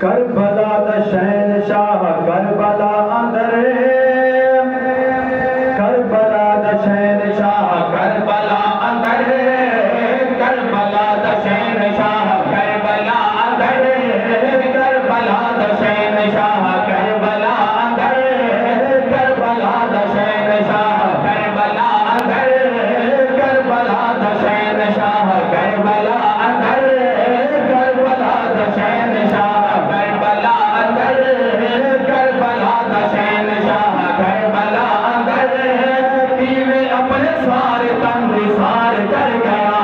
Karbala दा शहनशाह Karbala अंदर, करबला दा शहनशाह करबला अंदर, करबला दा शहनशाह करबला अंदर, करबला दा शहनशाह करबला अंदर, करबला दा शहनशाह करबला अंदर, करबला दा शहनशाह करबला अंदर, करबला दा शहनशाह करबला अंदर, करबला दा शहनशाह करबला अंदर, पीवे अपने सारे तन निसार कर गया,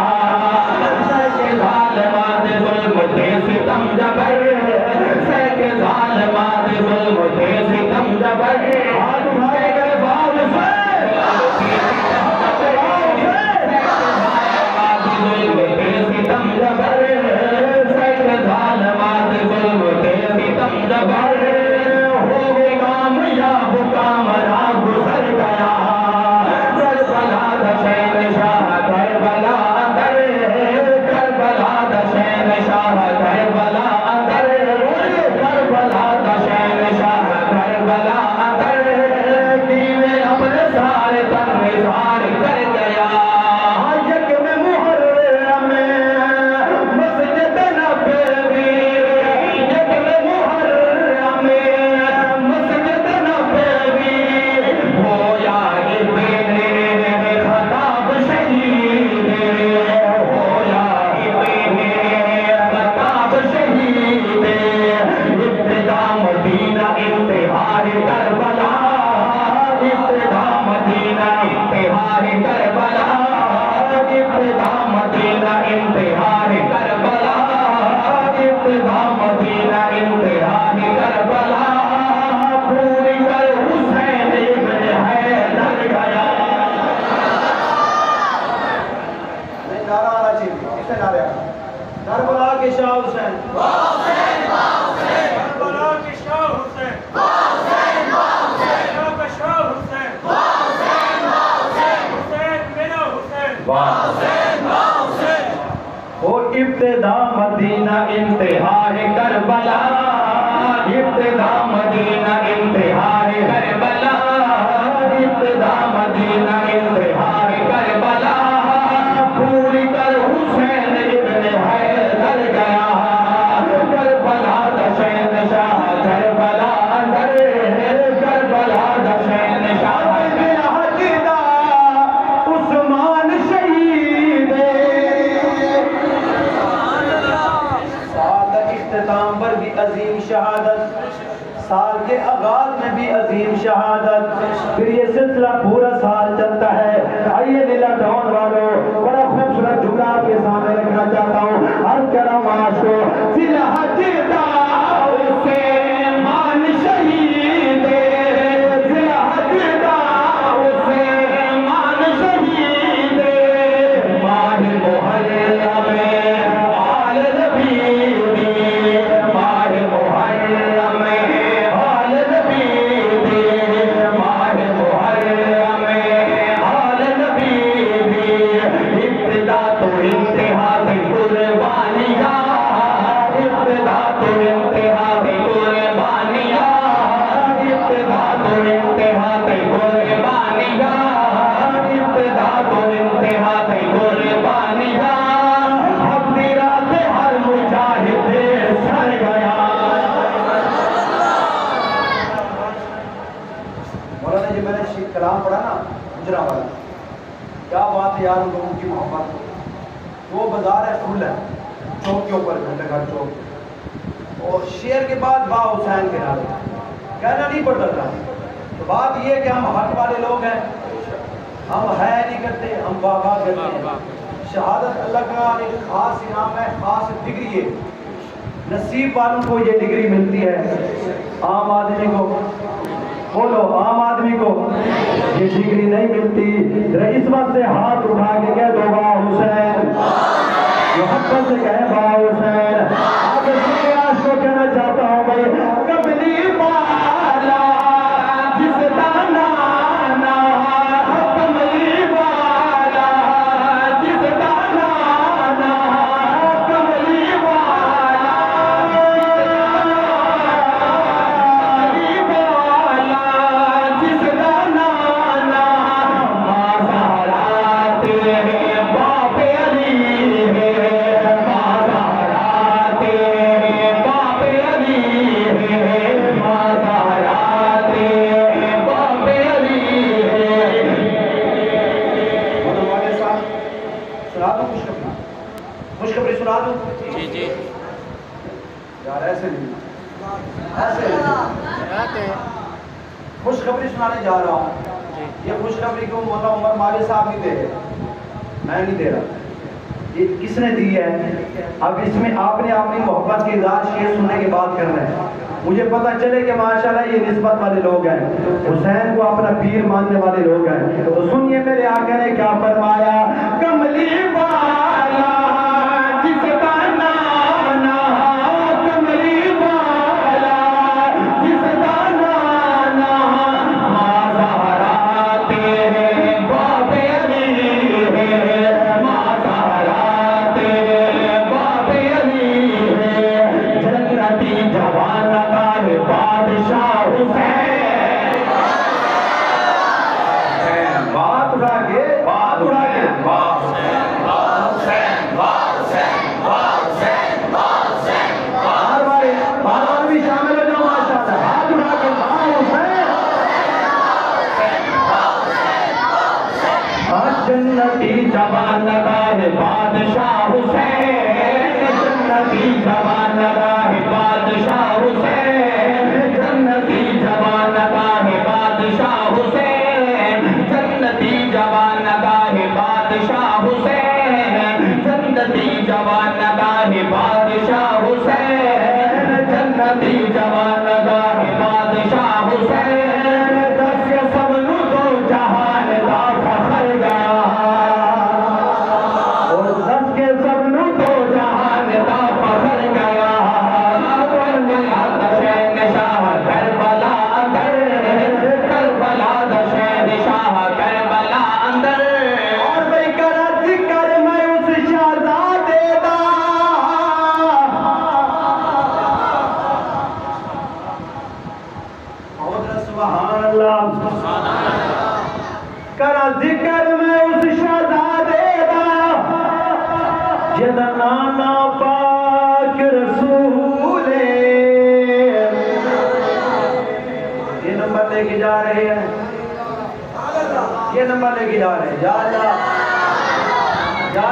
सैके ज़ालिमा दे ज़ुल्म ते सितम जबर, सैके ज़ालिमा दे ज़ुल्म ते सितम जबर, हाथ उठाए गए बाल से सितम जबर, सैके ज़ालिमा दे ज़ुल्म ते सितम जबर, हो गए कामयाब कामरा गुजर गया, करबला दा शहनशाह करबला अंदर, करबला दा शहनशाह करबला अंदर, करबला दा शहनशाह करबला अंदर, पीवे अपने सारे तन निसार कर गया, यक में मुहर्रम में मस्जिद नबवी, यक में मुहर्रम में मस्जिद नबवी, होया इब्ने खताब शहीद, होया इब्ने खताब शहीद, इब्तिदा मदीना इंतहार करबला, इब्तिदा मदीना इंतहार करबला, इब्तिदा मदीना इंतहार करबला, इब्तिदा मदीना इंतहार करबला, पूरी कर हुसैन इब्न हैदर गया। नहीं नारा आना चाहिए, किसने नारे आना? करबला के शाह हुसैन, करबला के शाह हुसैन, वो इब्तिदा मदीना इंतहार करबला, इब्तिदा मदीना इंतहार करबला, इब्तिदा मदीना इंतहार करबला, पूरी कर हुसैन इब्न हैदर गया, करबला दा शहनशाह करबला अंदर, करबला दा शहनशाह उस्मान शहीद, साल इख्तिताम पर भी अजीम शहादत, साल के आगाज में भी अजीम शहादत, फिर ये सिलसिला पूरा साल चलता है। आइए लीला टाउन वालों, बड़ा खूबसूरत जुमला आपके सामने रखना चाहता हूँ, हर करम आशो जिलहजदा उस्मान शहीद, जिलहजदा उस्मान शहीद, माह मुहर्रम में आल नबी, माह मुहर्रम में आल नबी, माह मुहर्रम में आल नबी, इब्तिदा तो इंतहा पे कुर्बानियाँ, इब्तिदा तो इंतहा पे कुर्बानियाँ, इब्तिदा तो इंतहा पे कुर्बानियाँ, इब्तिदा तो इंतहा पे कुर्बानियाँ, अपनी रात हर मुजाहिद सर गया। मौलाना जी मैंने कलाम पढ़ा ना गुजरा वाला, क्या बात है यार उन लोगों की मोहब्बत। वो बाजार है फुल है चौक के ऊपर, घंटाघर चौक, और शेर के बाद बा हुसैन के नारे, कहना नहीं पड़ता था। तो बात ये है कि हम हक वाले लोग हैं, हम है नहीं करते, हम बाबा करते हैं। शहादत अल्लाह का एक खास इनाम है, खास डिग्री है, नसीब वालों को ये डिग्री मिलती है। आम आदमी को बोलो, आम आदमी को ये डिग्री नहीं मिलती। इस वक्त से हाथ उठा के कह दो बा हुसैन, मोहब्बत से कहे बा हुसैन। आगे को कहना चाहता हूँ भाई, कबली वाला खुशखबरी सुनाने जा रहा हूँ। ये खुशखबरी क्यों मौला उमर मावी साहब नहीं दे रहे, मैं नहीं दे रहा, ये किसने दी है? अब इसमें आपने अपनी मोहब्बत के इज़हार शेर सुनने के बाद करना है। मुझे पता चले कि माशाल्लाह ये निस्बत वाले लोग हैं, हुसैन को अपना पीर मानने वाले लोग हैं। तो सुनिए मेरे आका ने क्या फरमाया, कमली वाला जिसका नाम ना, कमली वाला जिसका नाम ना, माज़हरा तेरे बाबे अली है, माज़हरा तेरे बाबे अली है, जन्नती जवान का है बादशाह हुसैन। बात उड़ा के बार भी शामिल हो जाओ माशाल्लाह, हाथ उड़ा के जन्नती जवान का है बादशाह हुसैन, जन्नती जवान का है बादशाह हुसैन, जन्नती जवान का है बादशाह हुसैन, जन्नती जवान का है बादशाह हुसैन, जन्नती जवान का है बादशाह हुसैन, जन्नती जवान का है बादशाह हुसैन। दस सबनु दो जहान दा फखर गया, और दस के सबनु दो जहान दा फखर गया, शहनशाह करबला अंदर, करबला शहनशाह करबला अंदर। और भाई करा जिक्र मैं उस शहजादे दा, सुभान अल्लाह, करा जिक्र मैं उस शहजादे दा, जिहदा नाना पाक रसूल है। ये नंबर लेके जा रहे हैं, ये नंबर लेके जा रहे हैं, जा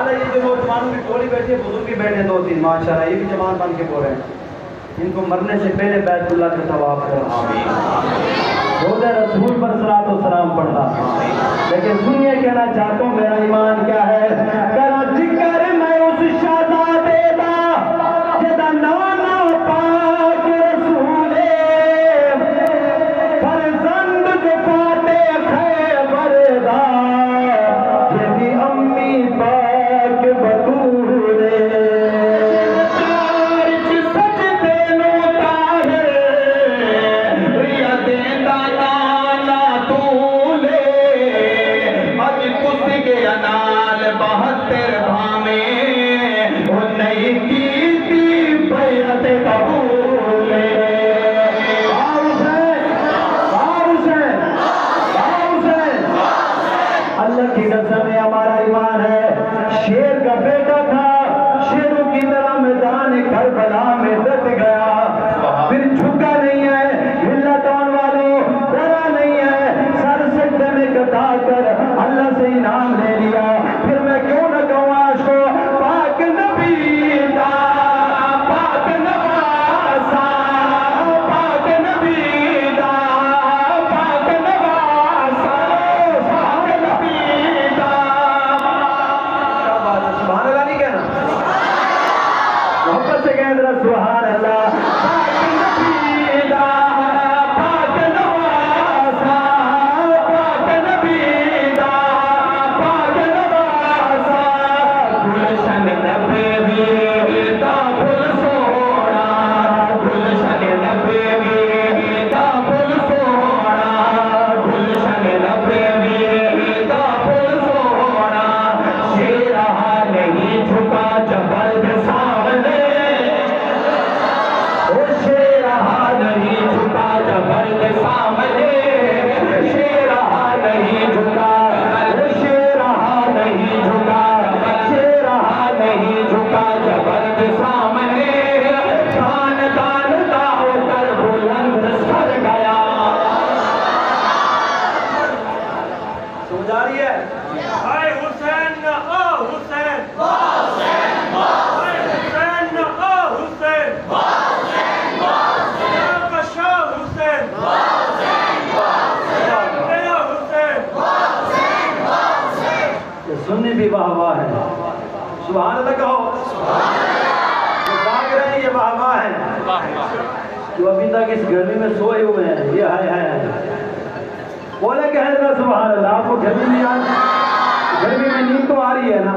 ये जो नौजवानों की टोली बैठी है, बुजुर्ग भी बैठे दो तीन माशाल्लाह, ये भी जवान बन के बोल रहे हैं। इनको मरने से पहले बैतुल्लाह का सवाब रोज़े रसूल पर सलातो सलाम पढ़ा। लेकिन सुनिए, कहना चाहता हूँ मेरा ईमान क्या है, करा जिक्र मैं उस शहजादे दा, जिहदा नाना पाक रसूल है, फरजंद जो फाते खैबर दा, जिहदी अम्मी पाक बतूल है। नाल बहते भी वाह वाह है। सुभान अल्लाह कहो। जो भाग रहे हैं ये वाह वाह है। जो अभी तक इस गर्मी में सोए हुए हैं ये है बोले कह रहा सुभान अल्लाह। आपको गर्मी नहीं आ रही? गर्मी में नींद तो आ रही है ना,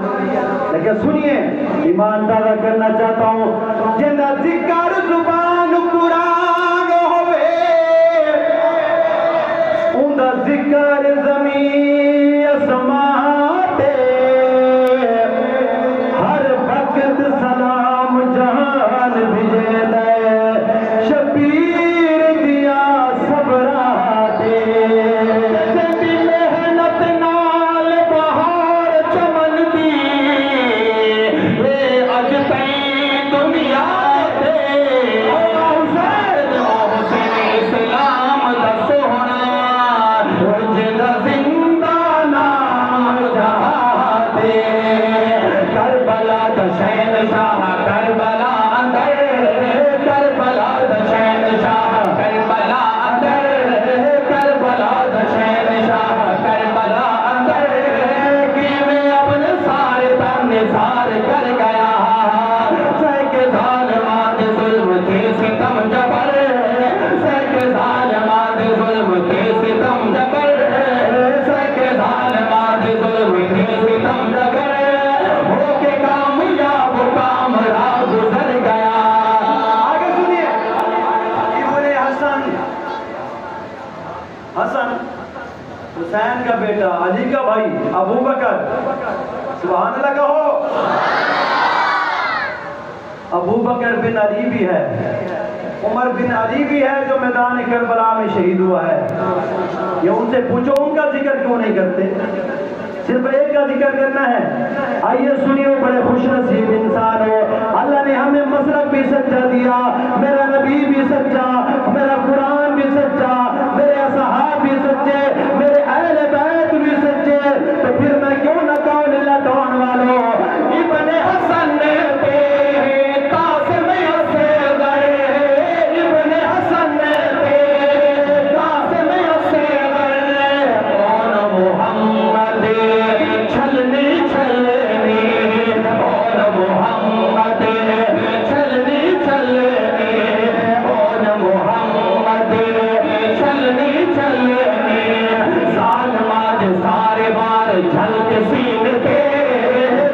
लेकिन सुनिए ईमान ताज़ा करना चाहता हूँ। जिंदा जिक्र जुबान कुरान होवे उनका जिक्र ज़मीन समाते हर वक्त सलाम जहान भिजे दे शबीर दिया सबराते मेहनत नाल बहार चमन दी अज तई दुनिया दे इस्लाम दा सोहना जिंदा जिंदा नाम जहाते करबला दा शहंशाह करबला अंदर करबला दा शहंशाह करबला अंदर करबला दा शहंशाह करबला अंदर किवें अपने सारे दा निसार कर गया सैके ज़ालिमां दे जुल्म ते सितम जबर सैके ज़ालिमां दे जुल्म ते सितम जबर सैके ज़ालिमां दे जुल्म ते सितम जबर होके कामयाब कामरा गुजर गया। आगे सुनिए इब्ने हसन हुसैन का बेटा अली का भाई अबू बकर सुभान अल्लाह कहो। अबू बकर बिन अली भी है, उमर बिन अली भी है जो मैदान करबला में शहीद हुआ है। ये उनसे पूछो उनका जिक्र क्यों नहीं करते, सिर्फ एक का जिक्र करना है। आइए सुनिए बड़े खुश नसीब इंसान हो, अल्लाह ने हमें मसलक भी सच्चा दिया, मेरा नबी भी सच्चा, मेरा कुरान भी सच्चा, मेरे असहाब भी सच्चे, मेरे अहले बैत भी सच्चे, तो फिर मैं क्यों न कहूं लिल्लाह कौन वालों इब्ने हसन ने कासिम से गए इब्ने हसन ने कासिम से गए कौन मोहम्मद छलनी छलनी कौन मोहम्मद छलनी छलनी कौन मोहम्मद छलनी छलनी सालमाद सारे बार झलक सीन थे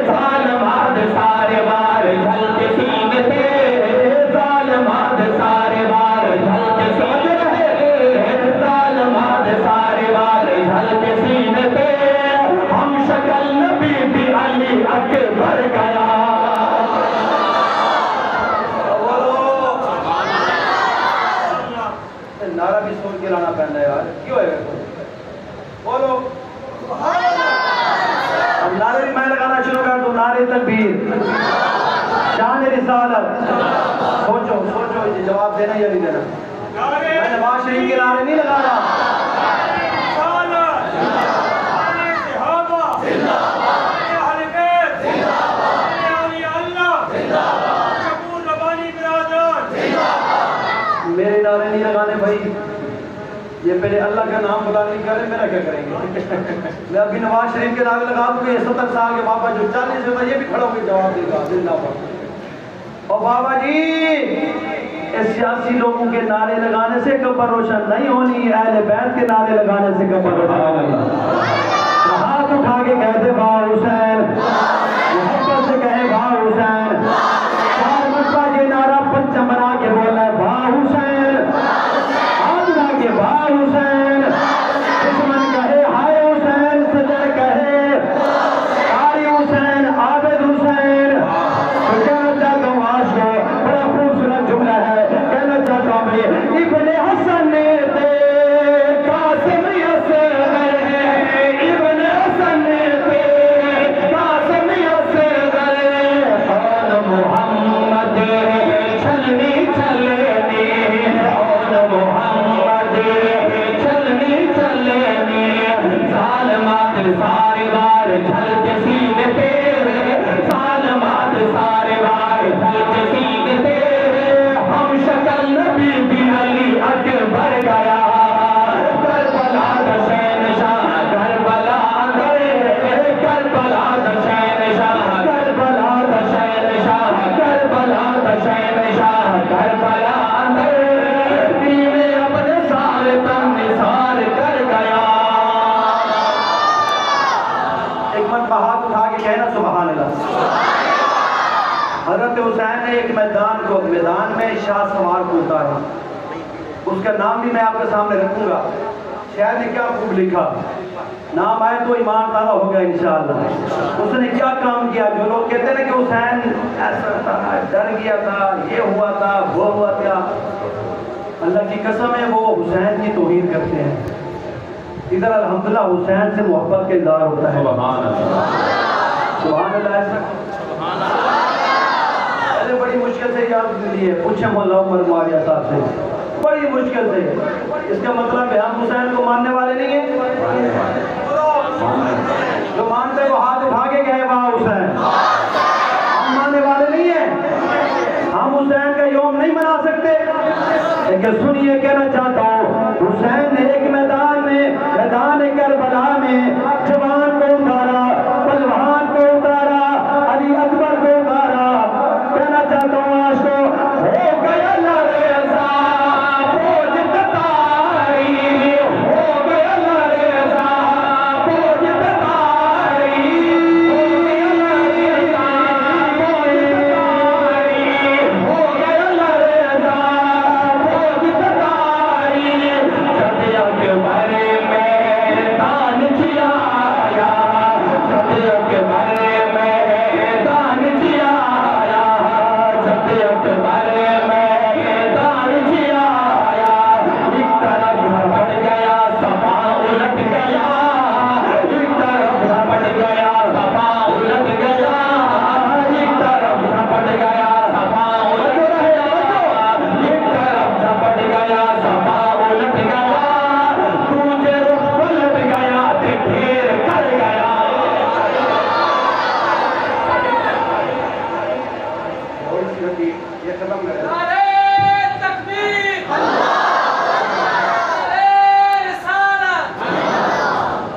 सालमाद सारे बार झलक सीन थे सालमाद सारे बार झलक सीन थे सालमाद सारे बार झलक सीन थे हम शक्ल नबी भी अली अकबर गया। नारा भी सोच के लाना पड़ता है यार, क्यों है बोलो। अब नारे भी मैं लगाना शुरू कर दूं, नारे तकबीर शान रिसालत। सोचो सोचो ये जवाब देना या नहीं देना। मैं नवाज शरीफ के नारे नहीं लगा रहा। मेरे नारे नहीं लगाने भाई, ये पहले अल्लाह का नाम बुला नहीं करे, मेरा क्या करेंगे। मैं अभी नवाज शरीफ के नारे लगा दूंगा, ये 70 साल के बाबा जो 40 होता ये भी खड़ा होकर जवाब देगा जिंदाबाद। और बाबा जी सियासी लोगों के नारे लगाने से कब्र रोशन नहीं होनी, अहले बैत के नारे लगाने से कब्र रोशन होगी। हाथ उठा के कहते भा हुसैन, से कहे भा हुसैन, 4 मरतबा ये नारा पंचम बना के बोला है भा हुसैन, हाथ उठा के भा हुसैन, दुश्मन कहे हाय हुसैन, सजन कहे कारी हुसैन, आबिद हुसैन। तो कहना चाहता हूँ आज को बड़ा खूबसूरत जुमला है, कहना चाहता हूँ इब्ने हसन ने दे कासिम से गए इब्ने हसन ने दे हजरत हुसैन ने एक मैदान में शाह सवार को उतारा, उसका नाम भी मैं आपके सामने रखूंगा। शायर ने क्या खूब लिखा, नाम आए तो ईमान ताला होगा इंशाअल्लाह। उसने क्या काम किया, जो लोग कहते हैं कि हुसैन ऐसा था, डर गया था, ये हुआ था, वो हुआ था, अल्लाह की कसम है वो हुसैन की तौहीन करते हैं। इधर अल्हम्दुलिल्लाह हुसैन से मोहब्बत का इज़हार होता है। सुभान अल्लाह। अरे बड़ी मुश्किल से याद मिली है, पूछे मौला उमर मारिया साहब से, बड़ी मुश्किल से। इसका मतलब है हम हुसैन को मानने वाले नहीं है। जो मानते वो हाथ उठा के गए वहां हुसैन, हम मानने वाले नहीं है। हम हुसैन का यौम नहीं मना सकते। लेकिन सुनिए, कहना चाहता हूँ, हुसैन ने एक मैदान करबला में जवान को उतारा, पहलवान को उतारा, अली अकबर को उतारा। कहना चाहता हूँ आज तो हो गया लरेजा फौज ततारी, हो गया लरेजा फौज ततारी, हो गया लरेजा फौज ततारी, हो गया लरेजा फौज ततारी। जदिया के बारे में दान जियाया, जदिया के बारे में दान जियाया, जदिया के बारे में दान जियाया। एक तरफ झपट गया सपा उलट गया, एक तरफ झपट गया सपा उलट गया, एक तरफ झपट गया सपा उलट गया, एक तरफ झपट गया सपा उलट गया, दूजे रुख पलट गया ते ढेर कर गया। ये खत्म कर नारे तकबीर, नारे रिसालत,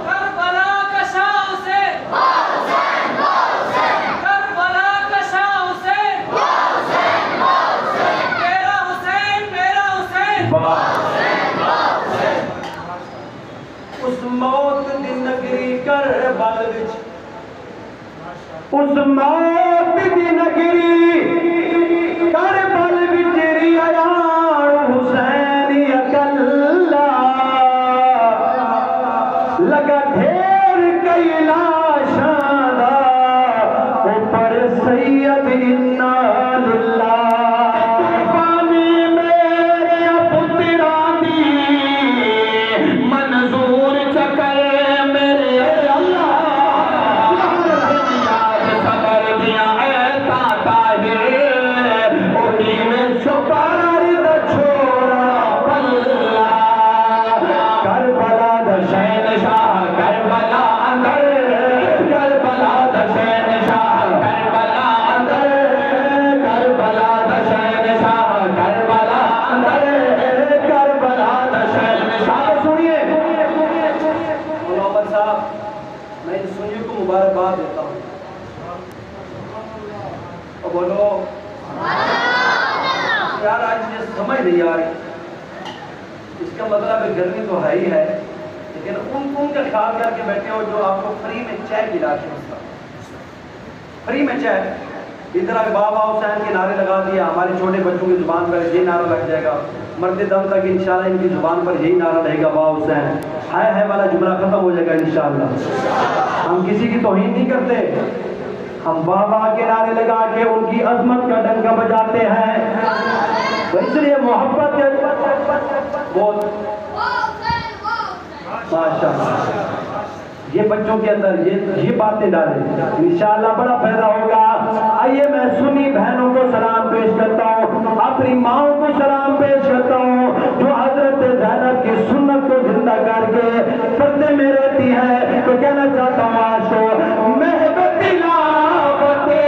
करबला का शाह हुसैन, करबला का शाह हुसैन, मेरा हुसैन, मेरा हुसैन। उस मौत दी नगरी करबल विच, उस मौत दी नगरी करबल विच रियान हुसैन अकल्ला, लगा ढेर कई लाशां दा ऊपर सैयद इन्ना लिल्लाह। पानी मेरे पुत्रा दी मंजूर चकर मेरे अल्लाह, सबर दिया ऐसा ताहिर उठी में सुपार द छोरा पल्ला। करबला द शहनशाह करबला अंदर, करबला द शहनशाह करबला अंदर, करबला द शहनशाह करबला अंदर, करबला द शहनशाह। सुनिए मुहम्मद साहब, मैं इन सुनिए को मुबारकबाद देता हूँ। और बोलो यार, आज मुझे समझ नहीं आ रही। इसका मतलब है गर्मी तो है ही है, लेकिन उनका ख्याल करके बैठे हो जो आपको फ्री में चाय पिलाते हैं, फ्री में चाय। इधर आगे बाबा हुसैन के नारे लगा दिया, हमारे छोटे बच्चों की जुबान पर यही नारा लग जाएगा, मरते दम तक इंशाल्लाह इनकी जुबान पर यही नारा रहेगा, बाबा हुसैन है वाला जुमला खत्म हो जाएगा इंशाल्लाह। हम किसी की तौहीन नहीं करते, हम बाबा के नारे लगा के उनकी अजमत का डंका बजाते हैं। तो इसलिए मोहब्बत बहुत माशाअल्लाह ये बच्चों के अंदर ये बातें डालें, इंशाअल्लाह बड़ा फायदा होगा। आइए मैं सुन्नी बहनों को सलाम पेश करता हूँ, अपनी माओं को सलाम पेश करता हूँ जो हजरत ज़ैनब की सुन्नत को जिंदा करके पर्दे में रहती है। तो कहना चाहता हूँ आशो महबती लावते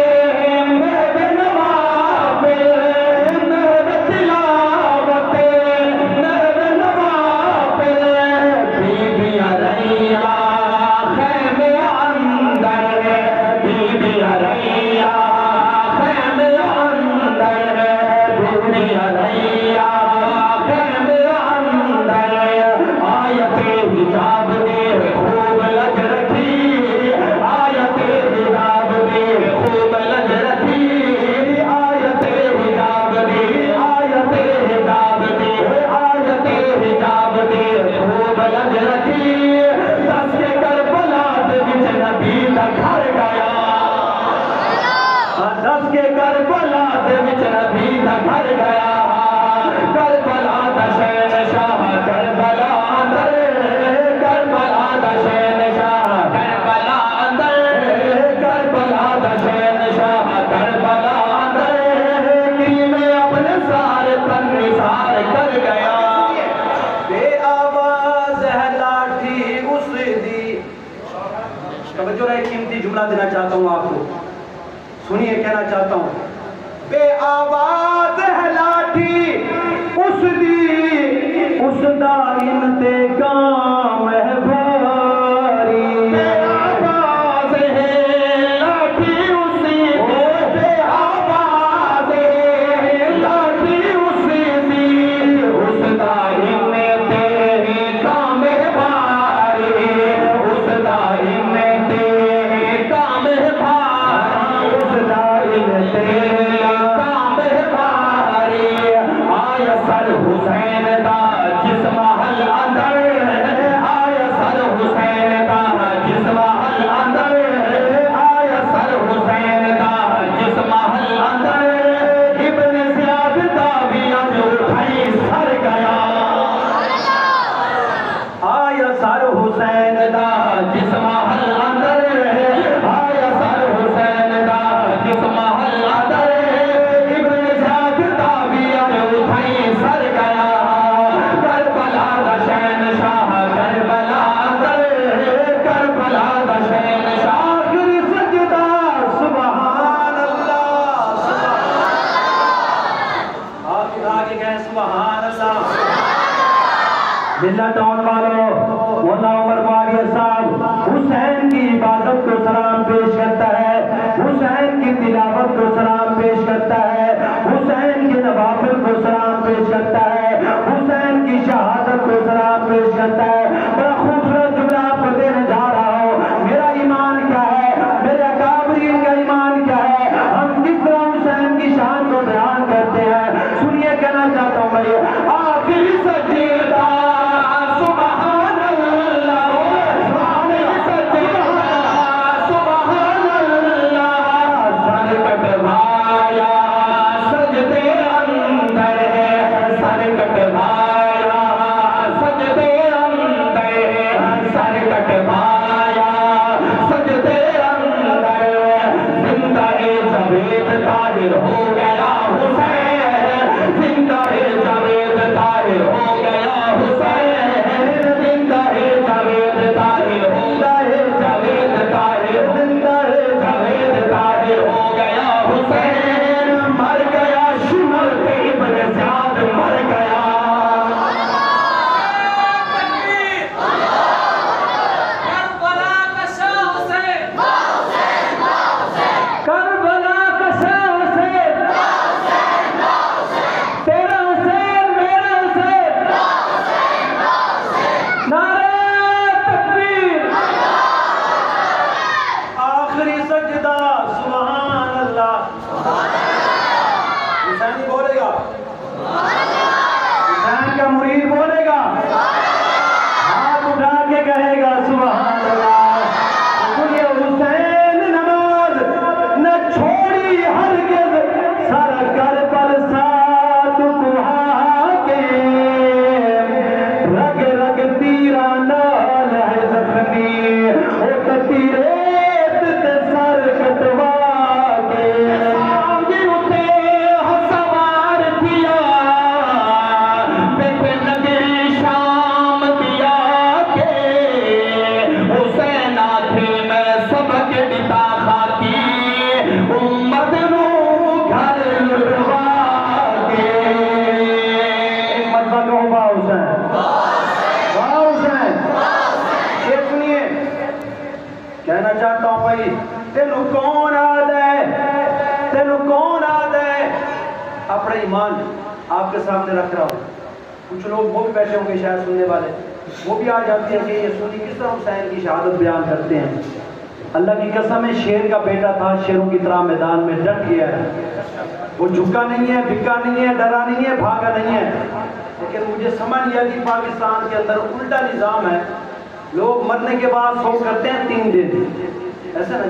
है लाठी उस दी। तवज्जो रहे, कीमती जुमला देना चाहता हूँ आपको, सुनिए, कहना चाहता हूँ। बे आवाज है लाठी उस दी, उस दा इंतकाम है भारी। बे आवाज है लाठी उस दी, बे आवाज है लाठी उस दी, उस दा इंतकाम है भारी, उस दा इंतकाम है भारी, उस दा इंतकाम है भारी। आया सर हुसैन दा जिस महल अंदर, आया सर हुसैन दा जिस महल अंदर, आया सर हुसैन दा जिस महल अंदर, इब्न ज़ियाद दा भी अज उठाई सर गया। आया सर हुसैन दा जिस महल अंदर, आया सर हुसैन दा जिस महल अंदर, इब्न ज़ियाद दा भी अज उठाई सर गया। करबला दा शहंशाह करबला अंदर, करबला दा शहंशाह। आखिरी सजदा सुभान अल्लाह, हाथ उठा के कहें सुभान अल्लाह। बिल्ला टाउन वालों, मौला उमर मुआविया साहब हुसैन की इबादत को सलाम पेश करता है, हुसैन की तिलावत को सलाम पेश करता है, हुसैन के नवाफिल को सलाम पेश करता है, हुसैन की शहादत को सलाम पेश करता है। बड़ा खूबसूरत जुमला आपको देने जा रहा हूँ। मेरा ईमान क्या है, मेरे अकाबरीन का ईमान क्या है, हम किस तरह हुसैन की शान को बयान करते हैं, सुनिए। कहना चाहता हूँ भाई, आखिरी सजदा सुभान अल्लाह, आखिरी सजदा सुभान अल्लाह, सर कटवाया सजदे अंदर है, सर कटवाया सजदे अंदर, सर कटवाया सजदे अंदर। जिंदा ए जावेद ताहिर हो गया हुसैन, जिंदा ए जावेद ताहिर हो गया हुसैन, जिंदा ए जावेद ताहिर हो गया, जावेद ताहिर, जिंदा ए जावेद ताहिर हो गया हुसैन। मर गया शिमर पे इब्न ज़ियाद मर गया। तकबीर। करबला का शाह हुसैन, करबला का शाह हुसैन, तेरा हुसैन मेरा हुसैन, नारे तकबीर। आखिरी सजदा सुभान अल्लाह। हुसैनी बोलेगा, हुसैन का मुरीद बोलेगा, हाथ उठा के कहेगा सुभान अल्लाह। सुनिए, हुसैन नमाज न छोड़ी हरगिज़, सर कर पर साथ कुहा के, रग रग तीरा नाल है जख्मी, ओ कतीरेत ते सर कटवा के। आगे उठे हो सवार दिया, पे नगरी शाम दिया के, हुसैन आखे मैं सबक दिता खाती, उम्मत नू घर लुटवा के। एक मत बनो वाह हुसैन, वाह हुसैन। ये सुनिए, कहना चाहता हूँ भाई, तेनू कौन आद है, तेनू कौन आद है। अपना ईमान आपके सामने रख रहा हूँ। कुछ लोग वो भी बैठे होंगे शायद सुनने वाले, वो भी आ जाते हैं कि ये सुनी किस तरह हुसैन की शहादत बयान करते हैं। अल्लाह की कसम है, शेर का बेटा था, शेरों की तरह मैदान में डट गया है। वो झुका नहीं है, बिका नहीं है, डरा नहीं है, भागा नहीं है। लेकिन मुझे समझ लिया कि पाकिस्तान के अंदर उल्टा निज़ाम है। लोग मरने के बाद सो करते हैं 3 दिन, ऐसा ना,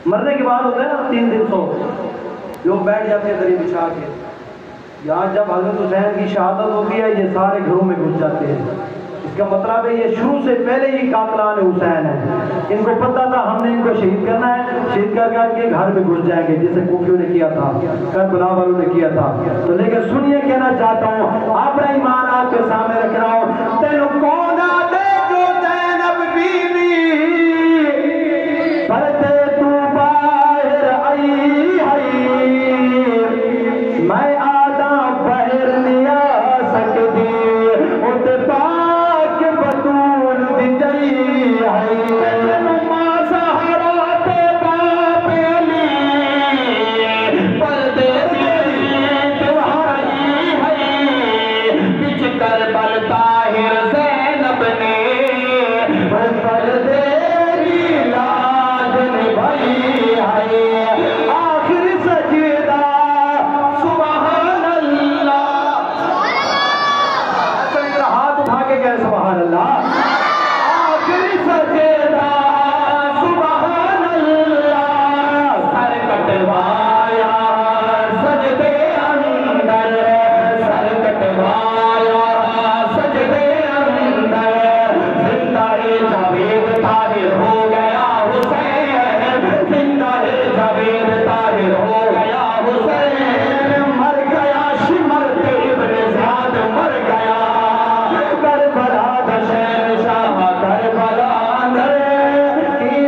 मरने के बाद होता है ना 3 दिन सो, लोग बैठ जाते हैं दरी बिछा के। यहाँ जब हज़रत हुसैन की शहादत होती है, ये सारे घरों में घुस जाते हैं, इसका मतलब है ये शुरू से पहले ही कातलान हुसैन है। इनको पता था हमने इनको शहीद करना है, शहीद कर करके घर में घुस जाएंगे जैसे कुफियों ने किया था, करबला वालों ने किया था। तो लेकिन सुनिए, कहना चाहता हूँ, अपना ईमान आपके सामने रख रहा हूँ। तेन कौन दे जो ज़ैनब बीवी परते तू बाहर आई मैं आदा बाहर नहीं आ सकती उते पाक बतूल दी जई है मां सहारा ते बापेली परदे तुम्हारी है बिच करबल ताहिर ज़ैनब ने परदे की लाज निभाई है आखिर सजदा सुभान अल्लाह आखिरी सजदा सुभान अल्लाह सर कटवाया सजदे अंदर सर कटवाया सजदे अंदर जिंदा-ए जावेद ताहिर हो गया हुसैन जिंदा-ए जावेद ताहिर हो गया हुसैन मर गया शिमरते इब्न ज़ियाद मर गया करबला दशहशाह करबला अंदर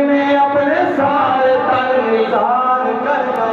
में अपने सारे तन निसार कर गया